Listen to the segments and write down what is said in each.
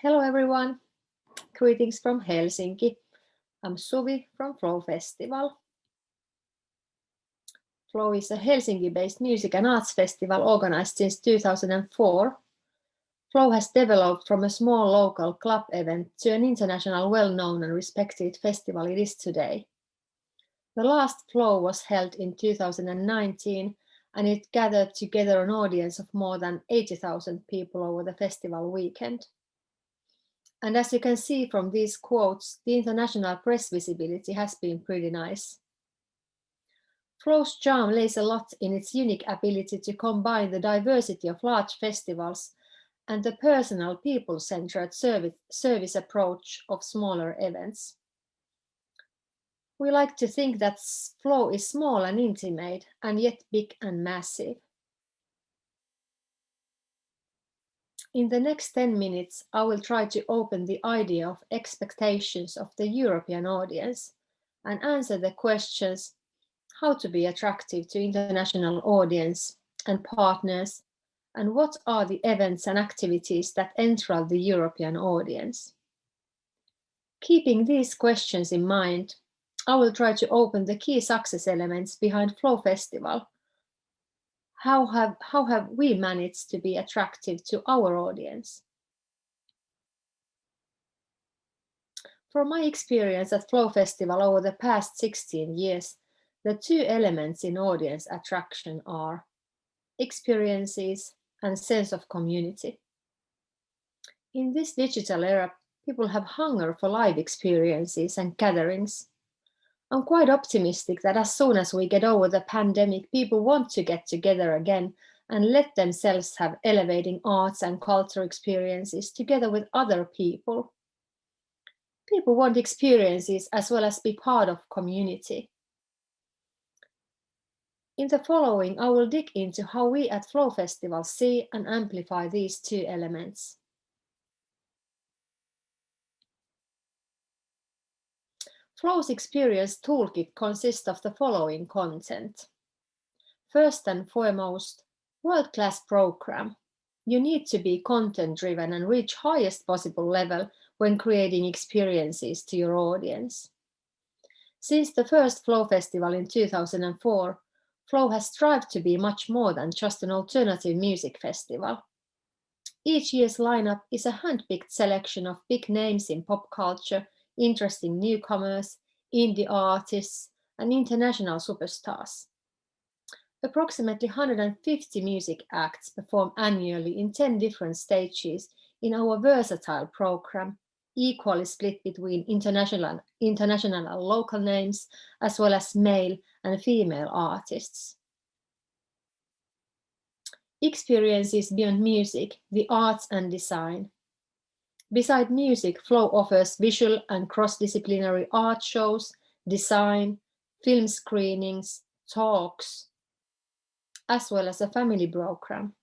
Hello everyone, greetings from Helsinki. I'm Suvi from Flow Festival. Flow is a Helsinki-based music and arts festival organized since 2004. Flow has developed from a small local club event to an international well-known and respected festival it is today. The last Flow was held in 2019 and it gathered together an audience of more than 80,000 people over the festival weekend. And as you can see from these quotes, the international press visibility has been pretty nice. Flow's charm lays a lot in its unique ability to combine the diversity of large festivals and the personal, people-centered service approach of smaller events. We like to think that Flow is small and intimate, and yet big and massive. In the next 10 minutes, I will try to open the idea of expectations of the European audience and answer the questions how to be attractive to international audience and partners, and what are the events and activities that enthrall the European audience. Keeping these questions in mind, I will try to open the key success elements behind Flow Festival. How have we managed to be attractive to our audience? From my experience at Flow Festival over the past 16 years, the two elements in audience attraction are experiences and sense of community. In this digital era, people have hunger for live experiences and gatherings. I'm quite optimistic that as soon as we get over the pandemic, people want to get together again and let themselves have elevating arts and culture experiences together with other people. People want experiences as well as be part of community. In the following, I will dig into how we at Flow Festival see and amplify these two elements. Flow's Experience Toolkit consists of the following content. First and foremost, world-class program. You need to be content-driven and reach highest possible level when creating experiences to your audience. Since the first Flow Festival in 2004, Flow has strived to be much more than just an alternative music festival. Each year's lineup is a hand-picked selection of big names in pop culture, interesting newcomers, indie artists, and international superstars. Approximately 150 music acts perform annually in 10 different stages in our versatile program, equally split between international and local names, as well as male and female artists. Experiences beyond music, the arts and design. Beside music, Flow offers visual and cross-disciplinary art shows, design, film screenings, talks, as well as a family program.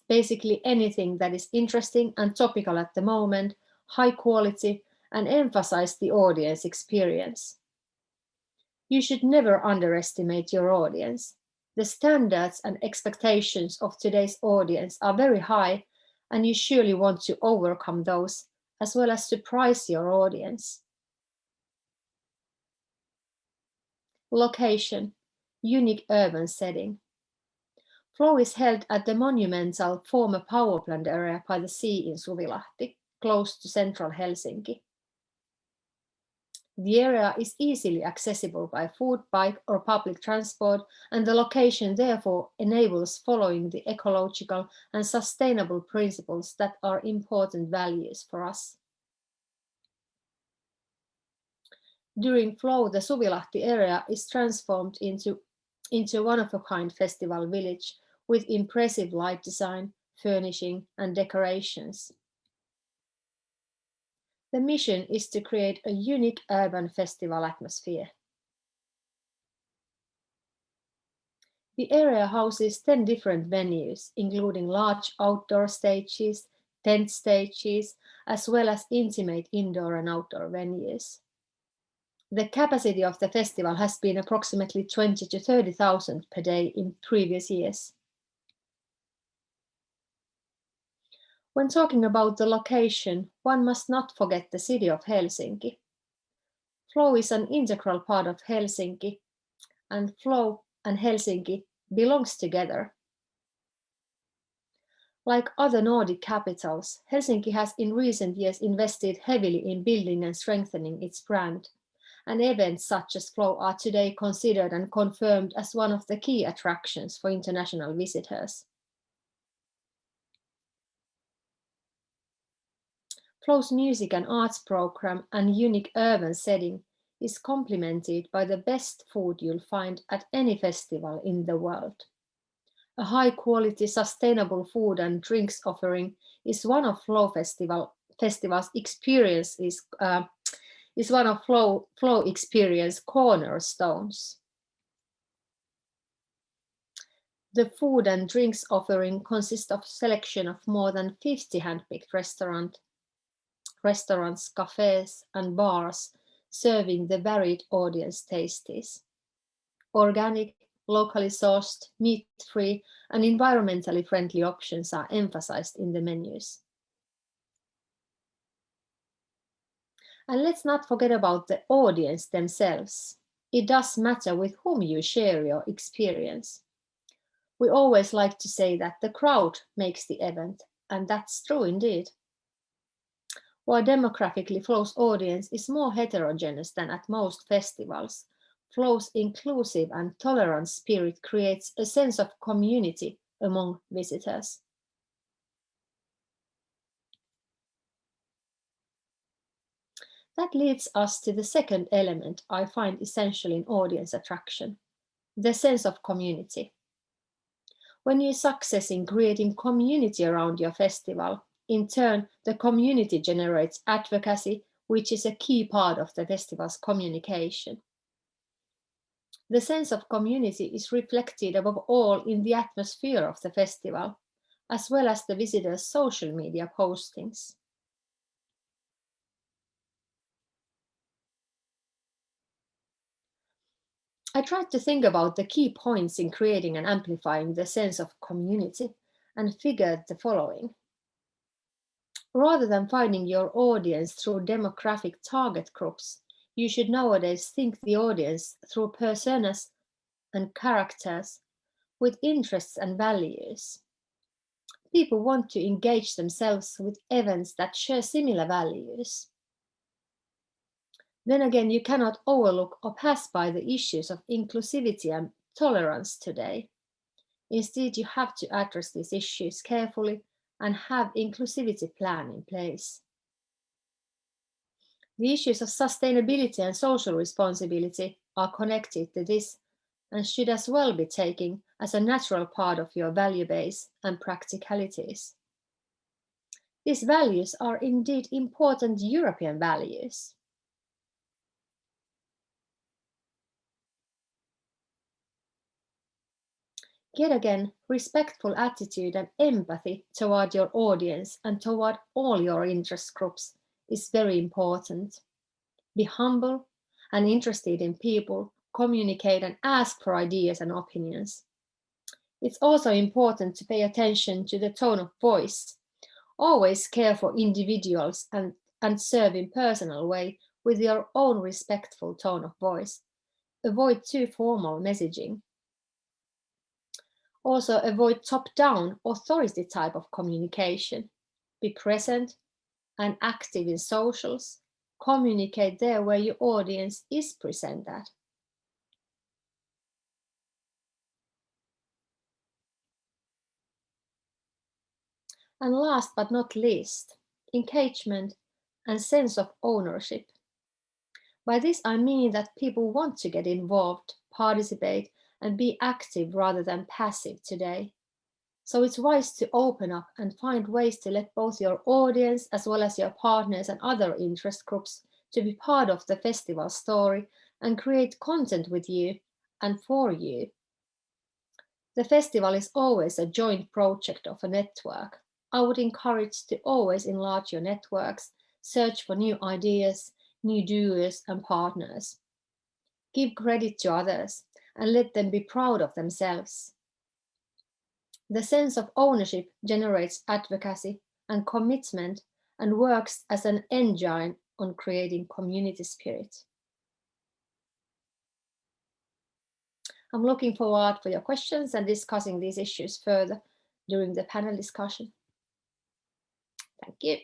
Basically anything that is interesting and topical at the moment, high quality, and emphasize the audience experience. You should never underestimate your audience. The standards and expectations of today's audience are very high, and you surely want to overcome those, as well as surprise your audience. Location, unique urban setting. Flow is held at the monumental former power plant area by the sea in Suvilahti, close to central Helsinki. The area is easily accessible by foot, bike, or public transport, and the location therefore enables following the ecological and sustainable principles that are important values for us. During Flow, the Suvilahti area is transformed into one-of-a-kind festival village with impressive light design, furnishing, and decorations. The mission is to create a unique urban festival atmosphere. The area houses 10 different venues, including large outdoor stages, tent stages, as well as intimate indoor and outdoor venues. The capacity of the festival has been approximately 20 to 30,000 per day in previous years. When talking about the location, one must not forget the city of Helsinki. Flow is an integral part of Helsinki, and Flow and Helsinki belongs together. Like other Nordic capitals, Helsinki has in recent years invested heavily in building and strengthening its brand, and events such as Flow are today considered and confirmed as one of the key attractions for international visitors. Flow's music and arts program and unique urban setting is complemented by the best food you'll find at any festival in the world. A high-quality, sustainable food and drinks offering is one of Festival's experiences. Is one of Flow experience cornerstones. The food and drinks offering consists of selection of more than 50 hand-picked restaurants, cafes, and bars serving the varied audience tastes. Organic, locally sourced, meat-free, and environmentally friendly options are emphasized in the menus. And let's not forget about the audience themselves. It does matter with whom you share your experience. We always like to say that the crowd makes the event, and that's true indeed. While demographically Flow's audience is more heterogeneous than at most festivals, Flow's inclusive and tolerant spirit creates a sense of community among visitors. That leads us to the second element I find essential in audience attraction, the sense of community. When you success in creating community around your festival, in turn, the community generates advocacy, which is a key part of the festival's communication. The sense of community is reflected above all in the atmosphere of the festival, as well as the visitors' social media postings. I tried to think about the key points in creating and amplifying the sense of community and figured the following. Rather than finding your audience through demographic target groups, you should nowadays think the audience through personas and characters with interests and values. People want to engage themselves with events that share similar values. Then again, you cannot overlook or pass by the issues of inclusivity and tolerance today. Instead, you have to address these issues carefully and have inclusivity plan in place. The issues of sustainability and social responsibility are connected to this and should as well be taken as a natural part of your value base and practicalities. These values are indeed important European values. Yet again, respectful attitude and empathy toward your audience and toward all your interest groups is very important. Be humble and interested in people, communicate and ask for ideas and opinions. It's also important to pay attention to the tone of voice. Always care for individuals and serve in personal way with your own respectful tone of voice. Avoid too formal messaging. Also avoid top-down authority type of communication. Be present and active in socials. Communicate there where your audience is present at. And last but not least, engagement and sense of ownership. By this I mean that people want to get involved, participate, and be active rather than passive today. So it's wise to open up and find ways to let both your audience as well as your partners and other interest groups to be part of the festival story and create content with you and for you. The festival is always a joint project of a network. I would encourage to always enlarge your networks, search for new ideas, new doers and partners. Give credit to others and let them be proud of themselves. The sense of ownership generates advocacy, and commitment and works as an engine on creating community spirit. I'm looking forward for your questions and discussing these issues further during the panel discussion. Thank you.